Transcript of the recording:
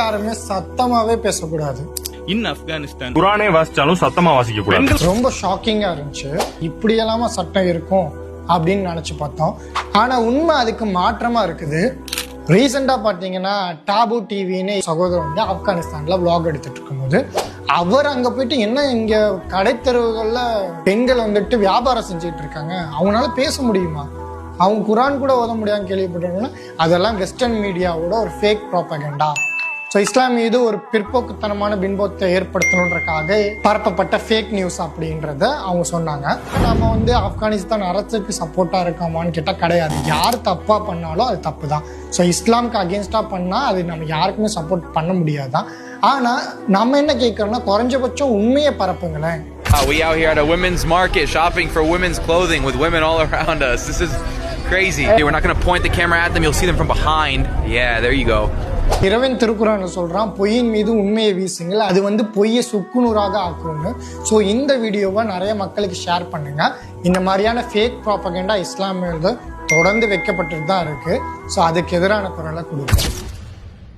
யாருமே சத்தமாவே பேசக்கூடாது. In Afghanistan, குரானே வாசிச்சாலும் சத்தமா வாசிக்க கூடாது. ரொம்ப ஷாக்கிங்கா இருந்துச்சு. இப்படி எல்லாமா சட்டம் இருக்கும் அப்படின்னு நினைச்சு பார்த்தோம். ஆனா உண்மை அதுக்கு மாற்றமா இருக்குது. ரீசெண்டா பாத்தீங்கன்னா டாபு டிவின்னு சகோதரர் வந்து ஆப்கானிஸ்தான்ல விளாக் எடுத்துட்டு இருக்கும்போது அவர் அங்க போயிட்டு என்ன இங்க கடைத்தெருவுகள்ல பெண்கள் வந்துட்டு வியாபாரம் செஞ்சுட்டு இருக்காங்க, அவங்களால பேச முடியுமா, அவங்க குரான் கூட ஓத முடியாதுன்னு கேள்விப்பட்டாங்கன்னா அதெல்லாம் வெஸ்டர்ன் மீடியாவோட ஒரு ஃபேக் ப்ராபகண்டா. ஸோ இஸ்லாம் மீது ஒரு பிற்போக்குத்தனமான பின்பத்தை ஏற்படுத்தணுன்றக்காக பரப்பப்பட்ட ஃபேக் நியூஸ் அப்படின்றத அவங்க சொன்னாங்க. நம்ம வந்து ஆப்கானிஸ்தான் அரசுக்கு சப்போர்ட்டாக இருக்காமான்னு கேட்டால் கிடையாது. யார் தப்பாக பண்ணாலும் அது தப்பு தான். ஸோ இஸ்லாமுக்கு அகேன்ஸ்டாக பண்ணால் அது நம்ம யாருக்குமே சப்போர்ட் பண்ண முடியாதான். ஆனால் நம்ம என்ன கேட்குறோம்னா குறைஞ்சபட்சம் உண்மையை பரப்புங்களேன். We out here at a women's market shopping for women's clothing with women all around us. This is crazy. Hey, we're not going to point the camera at them. You'll see them from behind. Yeah, there you go. இறைவன் திருக்குறான் சொல்றான், பொய்யின் மீது உண்மையை வீசுங்கள், அது வந்து பொய்யை சுக்குநூறாக ஆக்கும்னு. So இந்த வீடியோவை நிறைய மக்களுக்கு ஷேர் பண்ணுங்க. இந்த மாதிரியான ஃபேக் ப்ராபகண்டா இஸ்லாமிய தொடர்ந்து வைக்கப்பட்டு தான் இருக்கு. ஸோ அதுக்கு எதிரான குரலை கொடுக்கும்.